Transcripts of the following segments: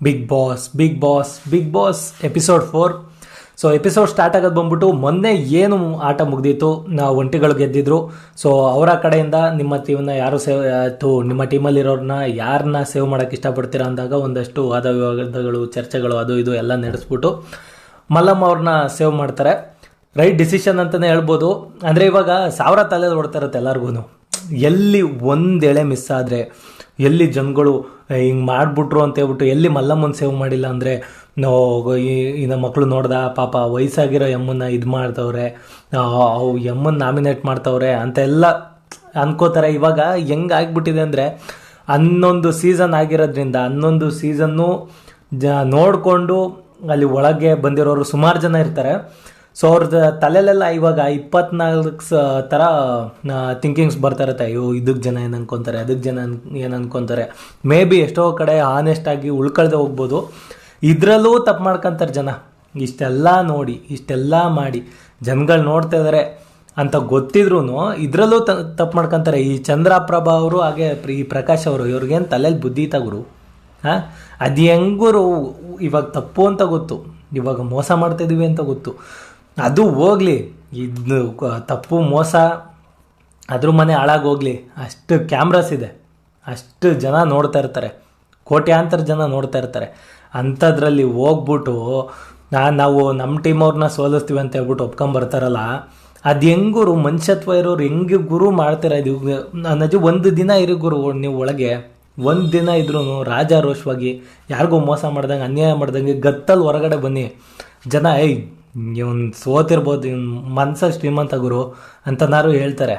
Big Boss episode 4. So episode start ಆಗೋದು ಬಂದ್ಬಿಟ್ಟು ಮೊನ್ನೆ ಏನು ಆಟ ಮುಗ್ದಿತ್ತು, ನಾವು ಒಂಟಿಗಳು ಗೆದ್ದಿದ್ರು. ಸೊ ಅವರ ಕಡೆಯಿಂದ ನಿಮ್ಮ ಟೀಮನ್ನ ಯಾರು ನಿಮ್ಮ ಟೀಮಲ್ಲಿರೋರನ್ನ ಯಾರನ್ನ ಸೇವ್ ಮಾಡೋಕ್ಕೆ ಇಷ್ಟಪಡ್ತೀರಾ ಅಂದಾಗ ಒಂದಷ್ಟು ವಾದ ವಿವಾದಗಳು, ಚರ್ಚೆಗಳು ಅದು ಇದು ಎಲ್ಲ ನಡೆಸ್ಬಿಟ್ಟು ಮಲ್ಲಮ್ಮ ಅವ್ರನ್ನ ಸೇವ್ ಮಾಡ್ತಾರೆ. ರೈಟ್ ಡಿಸಿಷನ್ ಅಂತಲೇ ಹೇಳ್ಬೋದು. ಅಂದರೆ ಇವಾಗ 1000 ತಲೆಯಲ್ಲಿ ಓಡ್ತಾ ಇರುತ್ತೆ ಎಲ್ಲರಿಗೂ. ಎಲ್ಲಿ ಒಂದೆಳೆ ಮಿಸ್ ಆದರೆ, ಎಲ್ಲಿ ಜನಗಳು ಹಿಂಗೆ ಮಾಡಿಬಿಟ್ರು ಅಂತ ಹೇಳ್ಬಿಟ್ಟು ಎಲ್ಲಿ ಮಲ್ಲಮ್ಮನ ಸೇವ್ ಮಾಡಿಲ್ಲ ಅಂದರೆ ಈ ನಮ್ಮ ಮಕ್ಕಳು ನೋಡ್ದ ಪಾಪ ವಯಸ್ಸಾಗಿರೋ ಎಮ್ಮನ್ನ ಇದು ಮಾಡ್ತವ್ರೆ, ಅವು ಎಮ್ಮನ್ನ ನಾಮಿನೇಟ್ ಮಾಡ್ತವ್ರೆ ಅಂತೆಲ್ಲ ಅನ್ಕೋತಾರೆ. ಇವಾಗ ಹೆಂಗೆ ಆಗ್ಬಿಟ್ಟಿದೆ ಅಂದರೆ 11 ಸೀಸನ್ ಆಗಿರೋದ್ರಿಂದ 11 ಸೀಸನ್ನು ನೋಡಿಕೊಂಡು ಅಲ್ಲಿ ಒಳಗೆ ಬಂದಿರೋರು ಸುಮಾರು ಜನ ಇರ್ತಾರೆ. ಸೊ ಅವ್ರದ್ದು ತಲೆಯಲ್ಲೆಲ್ಲ ಇವಾಗ 24 ಥರ ಥಿಂಕಿಂಗ್ಸ್ ಬರ್ತಾ ಇರುತ್ತೆ. ಅಯ್ಯೋ ಇದಕ್ಕೆ ಜನ ಏನು ಅನ್ಕೊತಾರೆ, ಅದಕ್ಕೆ ಜನ ಏನು ಅನ್ಕೊತಾರೆ. ಮೇ ಬಿ ಎಷ್ಟೋ ಕಡೆ ಆನೆಸ್ಟಾಗಿ ಉಳ್ಕಳ್ದೆ ಹೋಗ್ಬೋದು. ಇದರಲ್ಲೂ ತಪ್ಪು ಮಾಡ್ಕೊತಾರೆ ಜನ. ಇಷ್ಟೆಲ್ಲ ನೋಡಿ, ಇಷ್ಟೆಲ್ಲ ಮಾಡಿ ಜನಗಳು ನೋಡ್ತಾ ಇದ್ದಾರೆ ಅಂತ ಗೊತ್ತಿದ್ರೂ ಇದರಲ್ಲೂ ತಪ್ಪು ಮಾಡ್ಕೊತಾರೆ. ಈ ಚಂದ್ರಪ್ರಭಾ ಅವರು ಹಾಗೆ ಈ ಪ್ರಕಾಶ್ ಅವರು, ಇವ್ರಿಗೇನು ತಲೆಯಲ್ಲಿ ಬುದ್ಧಿ ತಗುರು. ಅದು ಹೆಂಗರು ಇವಾಗ ತಪ್ಪು ಅಂತ ಗೊತ್ತು, ಇವಾಗ ಮೋಸ ಮಾಡ್ತಾಯಿದ್ದೀವಿ ಅಂತ ಗೊತ್ತು. ಅದು ಹೋಗಲಿ, ಇದು ತಪ್ಪು ಮೋಸ ಅದ್ರ ಮನೆ ಹಾಳಾಗೋಗ್ಲಿ, ಅಷ್ಟು ಕ್ಯಾಮ್ರಾಸ್ ಇದೆ, ಅಷ್ಟು ಜನ ನೋಡ್ತಾ ಇರ್ತಾರೆ, ಕೋಟ್ಯಾಂತರ ಜನ ನೋಡ್ತಾ ಇರ್ತಾರೆ. ಅಂಥದ್ರಲ್ಲಿ ಹೋಗ್ಬಿಟ್ಟು ನಾವು ನಮ್ಮ ಟೀಮವ್ರನ್ನ ಸೋಲಿಸ್ತೀವಿ ಅಂತ ಹೇಳ್ಬಿಟ್ಟು ಒಪ್ಕೊಂಬರ್ತಾರಲ್ಲ, ಅದು ಹೆಂಗುರು ಮನುಷ್ಯತ್ವ ಇರೋರು ಹೆಂಗೆ ಗುರು ಮಾಡ್ತೀರ? ಇದು ನಜು ಒಂದು ದಿನ ಇರಿ ಗುರು, ನೀವು ಒಳಗೆ ಒಂದು ದಿನ ಇದ್ರೂ ರಾಜಾರೋಷವಾಗಿ ಯಾರಿಗೂ ಮೋಸ ಮಾಡ್ದಂಗೆ, ಅನ್ಯಾಯ ಮಾಡ್ದಂಗೆ ಗತ್ತಲ್ಲಿ ಹೊರಗಡೆ ಬನ್ನಿ. ಜನ ಇವನು ಸೋತಿರ್ಬೋದು, ಇವನು ಮನ್ಸಾಗ ಶ್ರೀಮಂತ ಗುರು ಅಂತನಾರು ಹೇಳ್ತಾರೆ.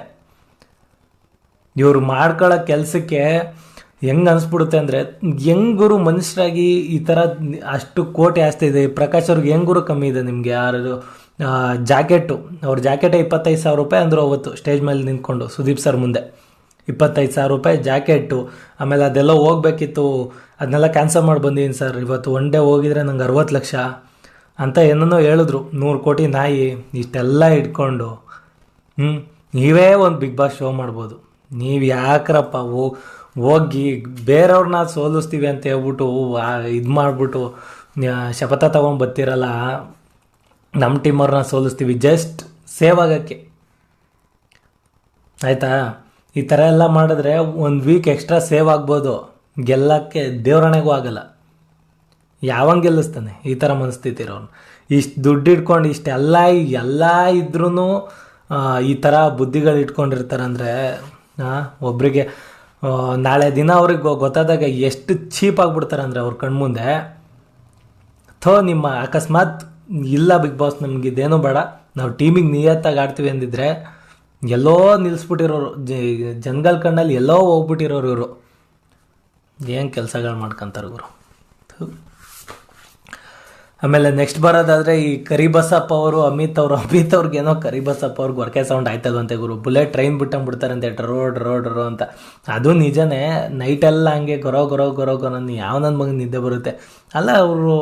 ಇವ್ರು ಮಾಡ್ಕೊಳ್ಳೋ ಕೆಲಸಕ್ಕೆ ಹೆಂಗೆ ಅನಿಸ್ಬಿಡುತ್ತೆ ಅಂದರೆ, ಹೆಂಗುರು ಮನುಷ್ಯರಾಗಿ ಈ ಥರ ಅಷ್ಟು ಕೋಟಿ ಆಸ್ತಿ ಇದೆ. ಪ್ರಕಾಶ್ ಅವ್ರಿಗೆ ಹೆಂಗುರು ಕಮ್ಮಿ ಇದೆ ನಿಮಗೆ? ಯಾರು ಜಾಕೆಟು, ಅವ್ರ ಜಾಕೆಟೇ 25,000 ರೂಪಾಯಿ ಅಂದರು ಅವತ್ತು ಸ್ಟೇಜ್ ಮೇಲೆ ನಿಂತ್ಕೊಂಡು ಸುದೀಪ್ ಸರ್ ಮುಂದೆ. 25,000 ರೂಪಾಯಿ ಜಾಕೆಟು. ಆಮೇಲೆ ಅದೆಲ್ಲ ಹೋಗ್ಬೇಕಿತ್ತು, ಅದನ್ನೆಲ್ಲ ಕ್ಯಾನ್ಸಲ್ ಮಾಡಿ ಬಂದೀನಿ ಸರ್, ಇವತ್ತು ಒನ್ ಡೇ ಹೋಗಿದ್ರೆ ನಂಗೆ 60 ಲಕ್ಷ ಅಂತ ಏನನ್ನೋ ಹೇಳಿದ್ರು. 100 ಕೋಟಿ ನಾಯಿ ಇಷ್ಟೆಲ್ಲ ಇಟ್ಕೊಂಡು ನೀವೇ ಒಂದು ಬಿಗ್ ಬಾಸ್ ಶೋ ಮಾಡ್ಬೋದು. ನೀವು ಯಾಕ್ರಪ್ಪ ಹೋಗಿ ಬೇರೆಯವ್ರನ್ನ ಸೋಲಿಸ್ತೀವಿ ಅಂತ ಹೇಳ್ಬಿಟ್ಟು ಇದು ಮಾಡಿಬಿಟ್ಟು ಶಪಥ ತೊಗೊಂಡು ಬರ್ತಿರಲ್ಲ, ನಮ್ಮ ಟೀಮವ್ರನ್ನ ಸೋಲಿಸ್ತೀವಿ ಜಸ್ಟ್ ಸೇವ್ ಆಗೋಕ್ಕೆ, ಆಯಿತಾ? ಈ ಥರ ಎಲ್ಲ ಮಾಡಿದ್ರೆ 1 ವೀಕ್ ಎಕ್ಸ್ಟ್ರಾ ಸೇವ್ ಆಗ್ಬೋದು, ಗೆಲ್ಲಕ್ಕೆ ದೇವ್ರಣೆಗೂ ಆಗಲ್ಲ. ಯಾವಾಗ ಗೆಲ್ಲಿಸ್ತಾನೆ ಈ ಥರ ಮನಸ್ಥಿತಿ ಇರೋನು? ಇಷ್ಟು ದುಡ್ಡು ಇಟ್ಕೊಂಡು ಇಷ್ಟೆಲ್ಲ ಇದ್ರೂ ಈ ಥರ ಬುದ್ಧಿಗಳು ಇಟ್ಕೊಂಡಿರ್ತಾರಂದರೆ, ಒಬ್ರಿಗೆ ನಾಳೆ ದಿನ ಅವ್ರಿಗೆ ಗೊತ್ತಾದಾಗ ಎಷ್ಟು ಚೀಪ್ ಆಗಿಬಿಡ್ತಾರೆ ಅಂದರೆ ಅವ್ರ ಕಣ್ಮುಂದೆ. ನಿಮ್ಮ ಅಕಸ್ಮಾತ್ ಇಲ್ಲ ಬಿಗ್ ಬಾಸ್ ನಮ್ಗೆ ಇದೇನೂ ಬೇಡ, ನಾವು ಟೀಮಿಗೆ ನಿಯತ್ತಾಗಿ ಆಡ್ತೀವಿ ಅಂದಿದ್ರೆ ಎಲ್ಲೋ ನಿಲ್ಲಿಸ್ಬಿಟ್ಟಿರೋರು, ಜನಗಳ ಕಣ್ಣಲ್ಲಿ ಎಲ್ಲೋ ಹೋಗ್ಬಿಟ್ಟಿರೋರು ಇವರು. ಏನು ಕೆಲಸಗಳು ಮಾಡ್ಕೊತಾರೆ ಗುರು. ಆಮೇಲೆ ನೆಕ್ಸ್ಟ್ ಬರೋದಾದರೆ ಈ ಕರಿಬಸಪ್ಪ ಅವರು, ಅಮಿತ್ ಅವ್ರಿಗೇನೋ ಕರಿಬಸಪ್ಪ ಅವ್ರಿಗೆ ಗೊರಕೆ ಸೌಂಡ್ ಆಯ್ತದಂತೆ ಗುರು. ಬುಲೆಟ್ ಟ್ರೈನ್ ಬಿಟ್ಟಂಬಿಡ್ತಾರಂತೆ ಡ್ರೋ ಅಂತ. ಅದು ನಿಜನೇ, ನೈಟೆಲ್ಲ ಹಂಗೆ ಗೊರೋ ಯಾವ ನನ್ನ ಮಗನ ನಿದ್ದೆ ಬರುತ್ತೆ ಅಲ್ಲ. ಅವರು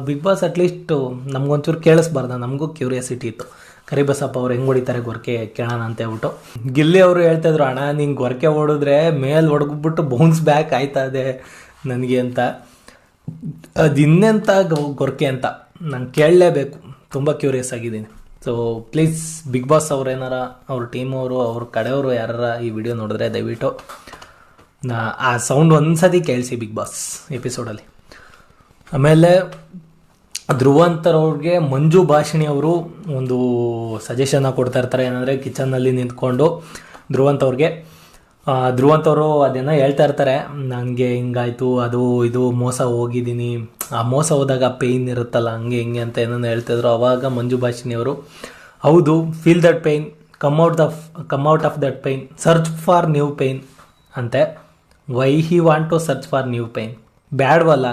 ಬಿಗ್ ಬಾಸ್ ಅಟ್ಲೀಸ್ಟ್ ನಮ್ಗೊಂಚೂರು ಕೇಳಿಸ್ಬಾರ್ದ? ನಮಗೂ ಕ್ಯೂರಿಯಾಸಿಟಿ ಇತ್ತು, ಕರಿಬಸಪ್ಪ ಅವ್ರು ಹೆಂಗೆ ಹೊಡಿತಾರೆ ಗೊರಕೆ ಕೇಳೋಣ ಅಂತ ಹೇಳ್ಬಿಟ್ಟು. ಗಿಲ್ಲಿ ಅವರು ಹೇಳ್ತಾಯಿದ್ರು, ಅಣ್ಣ ನಿಂಗೆ ಗೊರಕೆ ಹೊಡಿದ್ರೆ ಮೇಲೆ ಹೊಡ್ಬಿಟ್ಟು ಬೌನ್ಸ್ ಬ್ಯಾಕ್ ಆಯ್ತದೆ ನನಗೆ ಅಂತ. ಅದು ಇನ್ನೆಂಥ ಗೊರಕೆ ಅಂತ ನಾನು ಕೇಳಲೇಬೇಕು, ತುಂಬ ಕ್ಯೂರಿಯಸ್ ಆಗಿದ್ದೀನಿ. ಸೊ ಪ್ಲೀಸ್ ಬಿಗ್ ಬಾಸ್ ಅವ್ರು ಏನಾರ ಅವ್ರ ಟೀಮವರು, ಅವ್ರ ಕಡೆಯವರು ಯಾರ ಈ ವಿಡಿಯೋ ನೋಡಿದ್ರೆ ದಯವಿಟ್ಟು ಆ ಸೌಂಡ್ ಒಂದ್ಸತಿ ಕೇಳಿಸಿ ಬಿಗ್ ಬಾಸ್ ಎಪಿಸೋಡಲ್ಲಿ. ಆಮೇಲೆ ಧ್ರುವಂತರವ್ರಿಗೆ ಮಂಜು ಭಾಷಿಣಿ ಅವರು ಒಂದು ಸಜೆಷನ್ನ ಕೊಡ್ತಾ ಇರ್ತಾರೆ. ಏನಂದರೆ ಕಿಚನ್ನಲ್ಲಿ ನಿಂತ್ಕೊಂಡು ಧ್ರುವಂತವರು ಅದೇನೋ ಹೇಳ್ತಾ ಇರ್ತಾರೆ, ನನಗೆ ಹಿಂಗಾಯ್ತು, ಅದು ಇದು ಮೋಸ ಹೋಗಿದ್ದೀನಿ, ಆ ಮೋಸ ಹೋದಾಗ ಪೇಯ್ನ್ ಇರುತ್ತಲ್ಲ ಹಂಗೆ ಹಿಂಗೆ ಅಂತ ಏನೋ ಹೇಳ್ತಾಯಿದ್ರು. ಆವಾಗ ಮಂಜು ಭಾಷಿಣಿ ಅವರು, ಹೌದು, feel that pain, come out of that pain, search for new pain ಅಂತೆ. Why he want to search for new pain? ಬ್ಯಾಡ್ವಲ್ಲ,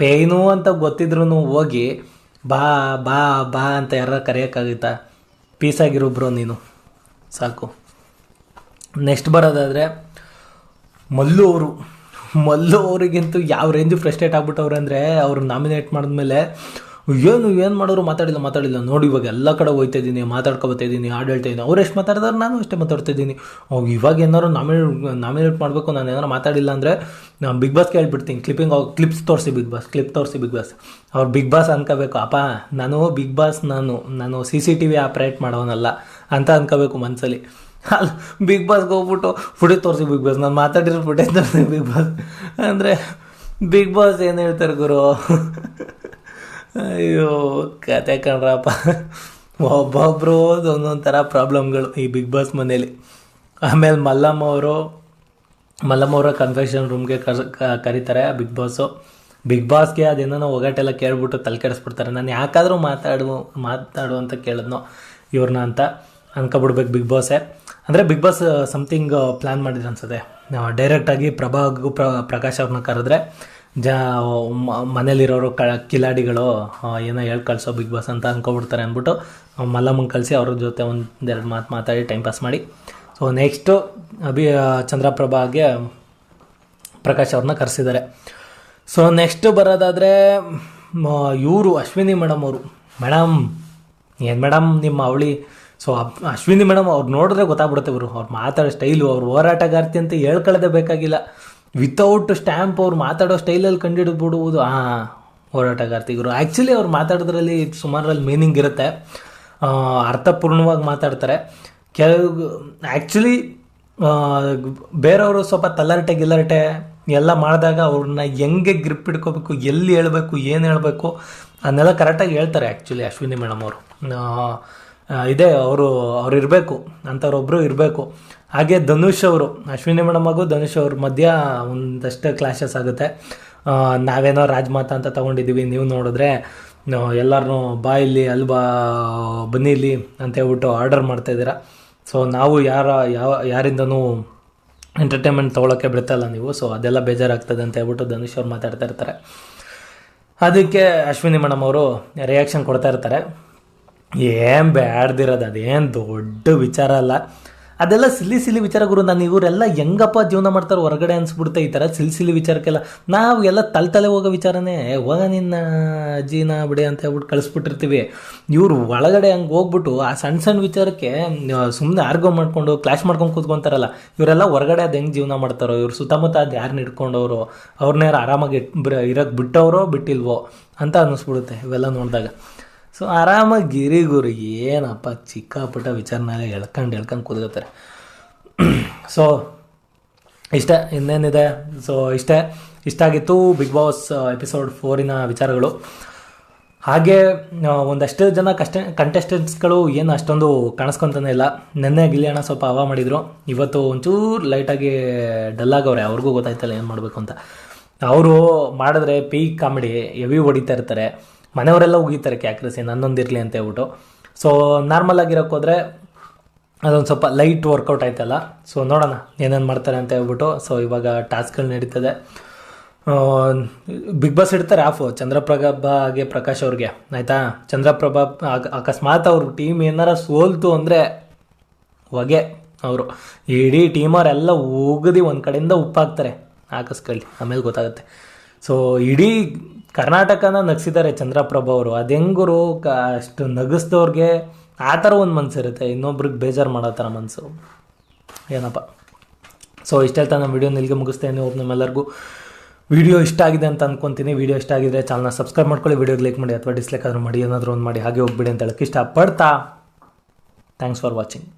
ಪೇಯ್ನು ಅಂತ ಗೊತ್ತಿದ್ರು ಹೋಗಿ ಬಾ ಬಾ ಬಾ ಅಂತ ಯಾರ ಕರೆಯೋಕ್ಕಾಗುತ್ತಾ? ಪೀಸಾಗಿರೋ ನೀನು ಸಾಕು. ನೆಕ್ಸ್ಟ್ ಬರೋದಾದರೆ ಮಲ್ಲು ಅವರಿಗಂತೂ ಯಾವ ರೇಂಜು ಫ್ರಸ್ಟ್ರೇಟ್ ಆಗ್ಬಿಟ್ಟವ್ರೆ ಅಂದರೆ, ಅವ್ರು ನಾಮಿನೇಟ್ ಮಾಡಿದ್ಮೇಲೆ ಏನು ಮಾಡೋರು ಮಾತಾಡಿಲ್ಲ ನೋಡಿ ಇವಾಗ ಎಲ್ಲ ಕಡೆ ಹೋಗ್ತಾ ಇದ್ದೀನಿ, ಮಾತಾಡ್ಕೊಬತ್ತಾ ಇದ್ದೀನಿ, ಹಾಡು ಹೇಳ್ತಾ ಇದ್ದೀನಿ. ಅವ್ರು ಎಷ್ಟು ಮಾತಾಡಿದಾರೆ ನಾನು ಅಷ್ಟೇ ಮಾತಾಡ್ತಾ ಇದ್ದೀನಿ. ಇವಾಗ ಏನಾದ್ರು ನಾಮಿನೇಟ್ ಮಾಡಬೇಕು, ನಾನು ಏನಾರು ಮಾತಾಡಿಲ್ಲ ಅಂದರೆ ನಾನು ಬಿಗ್ ಬಾಸ್ಗೆ ಹೇಳ್ಬಿಡ್ತೀನಿ, ಕ್ಲಿಪ್ಸ್ ತೋರಿಸಿ ಕ್ಲಿಪ್ ತೋರಿಸಿ ಬಿಗ್ ಬಾಸ್. ಅವ್ರು ಬಿಗ್ ಬಾಸ್ ಅನ್ಕೋಬೇಕು, ಅಪ್ಪ ನಾನು ಬಿಗ್ ಬಾಸ್ ನಾನು CCTV ಆಪ್ರೇಟ್ ಮಾಡೋನಲ್ಲ ಅಂತ ಅನ್ಕೋಬೇಕು ಮನಸ್ಸಲ್ಲಿ. ಅಲ್ಲ ಬಿಗ್ ಬಾಸ್ಗೆ ಹೋಗ್ಬಿಟ್ಟು ಫುಟೇಜ್ ತೋರಿಸಿ ಬಿಗ್ ಬಾಸ್, ನಾನು ಮಾತಾಡಿರೋ ಫುಟೇಜ್ ತೋರಿಸಿ ಬಿಗ್ ಬಾಸ್ ಅಂದರೆ ಬಿಗ್ ಬಾಸ್ ಏನು ಹೇಳ್ತಾರೆ ಗುರು. ಅಯ್ಯೋ ಕತೆ ಕಣ್ರಪ್ಪ, ಒಬ್ಬೊಬ್ಬರು ಒಂದೊಂದು ಥರ ಪ್ರಾಬ್ಲಮ್ಗಳು ಈ ಬಿಗ್ ಬಾಸ್ ಮನೇಲಿ. ಆಮೇಲೆ ಮಲ್ಲಮ್ಮ ಅವರ ಕನ್ಫೆಷನ್ ರೂಮ್ಗೆ ಕರೀತಾರೆ ಬಿಗ್ ಬಾಸ್ಗೆ ಅದೇನೋ ಒಗಟೆಲ್ಲ ಕೇಳ್ಬಿಟ್ಟು ತಲೆ ಕೆಡಿಸ್ಬಿಡ್ತಾರೆ. ನಾನು ಯಾಕಾದರೂ ಮಾತಾಡು ಅಂತ ಕೇಳಿದ್ನೋ ಇವ್ರನ್ನ ಅಂತ ಅನ್ಕೊಬಿಡ್ಬೇಕು ಬಿಗ್ ಬಾಸೇ. ಅಂದರೆ ಬಿಗ್ ಬಾಸ್ ಸಮಥಿಂಗ್ ಪ್ಲ್ಯಾನ್ ಮಾಡಿದ್ರು ಅನ್ಸುತ್ತೆ, ಡೈರೆಕ್ಟಾಗಿ ಪ್ರಕಾಶ್ ಅವ್ರನ್ನ ಕರೆದ್ರೆ ಮನೇಲಿರೋರು ಕಿಲಾಡಿಗಳು ಏನೋ ಹೇಳಿ ಕಳಿಸೋ ಬಿಗ್ ಬಾಸ್ ಅಂತ ಅನ್ಕೊಬಿಡ್ತಾರೆ ಅಂದ್ಬಿಟ್ಟು ಮಲ್ಲಮ್ಮಂಗೆ ಕಳಿಸಿ ಅವ್ರ ಜೊತೆ ಒಂದೆರಡು ಮಾತಾಡಿ ಟೈಮ್ ಪಾಸ್ ಮಾಡಿ. ಸೊ ನೆಕ್ಸ್ಟು ಚಂದ್ರಪ್ರಭಾಗೆ ಪ್ರಕಾಶ್ ಅವ್ರನ್ನ ಕರೆಸಿದ್ದಾರೆ. ಸೊ ನೆಕ್ಸ್ಟ್ ಬರೋದಾದರೆ ಇವರು ಅಶ್ವಿನಿ ಮೇಡಮ್ ಅವರು. ಮೇಡಮ್ ನಿಮ್ಮ ಅವಳಿ. ಸೊ ಅಶ್ವಿನಿ ಮೇಡಮ್ ಅವ್ರು ನೋಡಿದ್ರೆ ಗೊತ್ತಾಗ್ಬಿಡುತ್ತೆ ಅವ್ರು ಮಾತಾಡೋ ಸ್ಟೈಲು, ಅವ್ರು ಹೋರಾಟಗಾರ್ತಿ ಅಂತ ಹೇಳ್ಕೊಳ್ಳೋದೇ ಬೇಕಾಗಿಲ್ಲ. ವಿತೌಟ್ ಸ್ಟ್ಯಾಂಪ್ ಅವ್ರು ಮಾತಾಡೋ ಸ್ಟೈಲಲ್ಲಿ ಕಂಡುಹಿಡಿದ್ಬಿಡುವುದು ಹೋರಾಟಗಾರ್ತಿಗರು. ಆ್ಯಕ್ಚುಲಿ ಅವ್ರು ಮಾತಾಡೋದ್ರಲ್ಲಿ ಸುಮಾರಲ್ಲಿ ಮೀನಿಂಗ್ ಇರುತ್ತೆ, ಅರ್ಥಪೂರ್ಣವಾಗಿ ಮಾತಾಡ್ತಾರೆ. ಆ್ಯಕ್ಚುಲಿ ಬೇರೆಯವರು ಸ್ವಲ್ಪ ಗಿಲ್ಲರಟೆ ಎಲ್ಲ ಮಾಡಿದಾಗ ಅವ್ರನ್ನ ಹೆಂಗೆ ಗ್ರಿಪ್ ಇಟ್ಕೋಬೇಕು, ಎಲ್ಲಿ ಹೇಳಬೇಕು, ಏನು ಹೇಳಬೇಕು ಅದನ್ನೆಲ್ಲ ಕರೆಕ್ಟಾಗಿ ಹೇಳ್ತಾರೆ ಆ್ಯಕ್ಚುಲಿ ಅಶ್ವಿನಿ ಮೇಡಮ್ ಅವರು. ಅವರು ಇರಬೇಕು ಅಂಥವ್ರೊಬ್ಬರು ಇರಬೇಕು. ಹಾಗೆ ಧನುಷ್ ಅವರು, ಅಶ್ವಿನಿ ಮೇಡಮ್ ಹಾಗೂ ಧನುಷ್ ಅವ್ರ ಮಧ್ಯ ಒಂದಷ್ಟು ಕ್ಲಾಶಸ್ ಆಗುತ್ತೆ. ನಾವೇನೋ ರಾಜ್ಮಾತಾ ಅಂತ ತೊಗೊಂಡಿದ್ದೀವಿ, ನೀವು ನೋಡಿದ್ರೆ ಎಲ್ಲರನ್ನೂ ಇಲ್ಲಿ ಬನ್ನಿ ಇಲ್ಲಿ ಅಂತ ಹೇಳ್ಬಿಟ್ಟು ಆರ್ಡರ್ ಮಾಡ್ತಾಯಿದ್ದೀರಾ. ಸೊ ನಾವು ಯಾರಿಂದನೂ ಎಂಟರ್ಟೈನ್ಮೆಂಟ್ ತೊಗೊಳಕ್ಕೆ ಬಿಡ್ತಾಯಿಲ್ಲ ನೀವು, ಸೊ ಅದೆಲ್ಲ ಬೇಜಾರಾಗ್ತದೆ ಅಂತ ಹೇಳ್ಬಿಟ್ಟು ಧನುಷ್ ಅವ್ರು ಮಾತಾಡ್ತಾ ಇರ್ತಾರೆ. ಅದಕ್ಕೆ ಅಶ್ವಿನಿ ಮೇಡಮ್ ಅವರು ರಿಯಾಕ್ಷನ್ ಕೊಡ್ತಾ ಇರ್ತಾರೆ. ಏನು ಬ್ಯಾಡ್ದಿರೋದು, ಅದೇನು ದೊಡ್ಡ ವಿಚಾರ ಅಲ್ಲ, ಅದೆಲ್ಲ ಸಿಲ್ಲಿ ವಿಚಾರ ಗುರು. ನಾನು ಇವರೆಲ್ಲ ಹೆಂಗಪ್ಪ ಜೀವನ ಮಾಡ್ತಾರೆ ಹೊರಗಡೆ ಅನ್ಸ್ಬಿಡುತ್ತೆ. ಈ ಥರ ಸಿಲ್ಲಿ ವಿಚಾರಕ್ಕೆಲ್ಲ ನಾವು ಎಲ್ಲ ತಲೆ ಹೋಗೋ ವಿಚಾರನೇ, ಹೋಗ ನಿನ್ನ ಅಜ್ಜಿನ ಬಿಡಿ ಅಂತ ಹೇಳ್ಬಿಟ್ಟು ಕಳಿಸ್ಬಿಟ್ಟಿರ್ತೀವಿ. ಇವರು ಒಳಗಡೆ ಹಂಗೆ ಹೋಗ್ಬಿಟ್ಟು ಆ ಸಣ್ಣ ವಿಚಾರಕ್ಕೆ ಸುಮ್ಮನೆ ಆರ್ಗೋ ಮಾಡ್ಕೊಂಡು ಕ್ಲಾಶ್ ಮಾಡ್ಕೊಂಡು ಕೂತ್ಕೊತಾರಲ್ಲ. ಇವರೆಲ್ಲ ಹೊರಗಡೆ ಅದು ಹೆಂಗೆ ಜೀವನ ಮಾಡ್ತಾರೋ, ಇವ್ರು ಸುತ್ತಮುತ್ತ ಅದು ಯಾರನ್ನ ಇಟ್ಕೊಂಡವರು, ಅವ್ರನ್ನೇ ಆರಾಮಾಗಿ ಇರೋಕ್ಕೆ ಬಿಟ್ಟವರೋ ಬಿಟ್ಟಿಲ್ವೋ ಅಂತ ಅನ್ನಿಸ್ಬಿಡುತ್ತೆ ಇವೆಲ್ಲ ನೋಡಿದಾಗ. ಸೊ ಆರಾಮಾಗಿ ಗುರು, ಏನಪ್ಪ ಚಿಕ್ಕ ವಿಚಾರನಾಗ ಹೇಳ್ಕೊಂಡು ಕೂತ್ಕೋತಾರೆ. ಸೊ ಇಷ್ಟ ಇನ್ನೇನಿದೆ. ಸೊ ಇಷ್ಟ ಆಗಿತ್ತು ಬಿಗ್ ಬಾಸ್ ಎಪಿಸೋಡ್ 4 ವಿಚಾರಗಳು. ಹಾಗೆ ಒಂದಷ್ಟು ಜನ ಕಂಟೆಸ್ಟೆಂಟ್ಸ್ಗಳು ಏನು ಅಷ್ಟೊಂದು ಕಾಣಿಸ್ಕೊತಾನೆ ಇಲ್ಲ. ನೆನ್ನೆ ಗಿಲ್ಲಿಯಣ್ಣ ಸ್ವಲ್ಪ ಹವಾ ಮಾಡಿದರು, ಇವತ್ತು ಒಂಚೂರು ಲೈಟಾಗಿ ಡಲ್ ಆಗವ್ರೆ. ಅವ್ರಿಗೂ ಗೊತ್ತಾಯ್ತಲ್ಲ ಏನು ಮಾಡಬೇಕು ಅಂತ. ಅವರು ಮಾಡಿದ್ರೆ ಪೀಕ್ ಕಾಮಿಡಿ ಹೆವಿ ಹೊಡಿತಾ ಇರ್ತಾರೆ, ಮನೆಯವರೆಲ್ಲ ಉಗಿತಾರೆ ಕ್ಯಾಕ್ರಸಿ ನನ್ನೊಂದಿರಲಿ ಅಂತ ಹೇಳ್ಬಿಟ್ಟು. ಸೊ ನಾರ್ಮಲ್ ಆಗಿರೋಕ್ಕೆ ಹೋದರೆ ಅದೊಂದು ಸ್ವಲ್ಪ ಲೈಟ್ ವರ್ಕೌಟ್ ಆಯ್ತಲ್ಲ. ಸೊ ನೋಡೋಣ ಏನೇನು ಮಾಡ್ತಾರೆ ಅಂತ ಹೇಳ್ಬಿಟ್ಟು. ಸೊ ಇವಾಗ ಟಾಸ್ಕ್ಗಳು ನಡೀತದೆ. ಬಿಗ್ ಬಾಸ್ ಇಡ್ತಾರೆ ಆಫು ಚಂದ್ರಪ್ರಭಾಗೆ ಪ್ರಕಾಶ್ ಅವ್ರಿಗೆ, ಆಯಿತಾ. ಚಂದ್ರಪ್ರಭಾ ಅಕಸ್ಮಾತ್ ಅವ್ರ ಟೀಮ್ ಏನಾರ ಸೋಲ್ತು ಅಂದರೆ ಹೊಗೆ ಅವರು ಇಡೀ ಟೀಮವರೆಲ್ಲ ಉಗಿದು ಒಂದು ಕಡೆಯಿಂದ ಉಪ್ಪಾಕ್ತಾರೆ, ಹಾಕಿಸ್ಕೊಳ್ಳಿ, ಆಮೇಲೆ ಗೊತ್ತಾಗುತ್ತೆ. ಸೊ ಇಡೀ ಕರ್ನಾಟಕನ ನಗಿಸಿದ್ದಾರೆ ಚಂದ್ರಪ್ರಭಾ ಅವರು. ಅದು ಹೆಂಗರು ಅಷ್ಟು ನಗಿಸ್ದವ್ರಿಗೆ ಆ ಥರ ಒಂದು ಮನಸ್ಸಿರುತ್ತೆ, ಇನ್ನೊಬ್ರಿಗೆ ಬೇಜಾರು ಮಾಡೋ ಥರ ಮನಸ್ಸು ಏನಪ್ಪ. ಸೊ ಇಷ್ಟ ಹೇಳ್ತಾ ನಾನು ವೀಡಿಯೋನ ಇಲ್ಲಿಗೆ ಮುಗಿಸ್ತೇನೆ. ನಿಮ್ಮೆಲ್ಲರಿಗೂ ವಿಡಿಯೋ ಇಷ್ಟ ಆಗಿದೆ ಅಂತ ಅಂದ್ಕೊತೀನಿ. ವಿಡಿಯೋ ಇಷ್ಟ ಆಗಿದ್ರೆ ಚಾನಲ್ನ ಸಬ್ಸ್ಕ್ರೈಬ್ ಮಾಡ್ಕೊಳ್ಳಿ, ವಿಡಿಯೋಗೆ ಲೈಕ್ ಮಾಡಿ ಅಥವಾ ಡಿಸ್ಲೈಕ್ ಆದರೂ ಮಾಡಿ, ಏನಾದರೂ ಒಂದು ಮಾಡಿ ಹಾಗೆ ಹೋಗ್ಬಿಡಿ ಅಂತ ಹೇಳೋಕ್ಕೆ ಇಷ್ಟಪಡ್ತಾ ಥ್ಯಾಂಕ್ಸ್ ಫಾರ್ ವಾಚಿಂಗ್.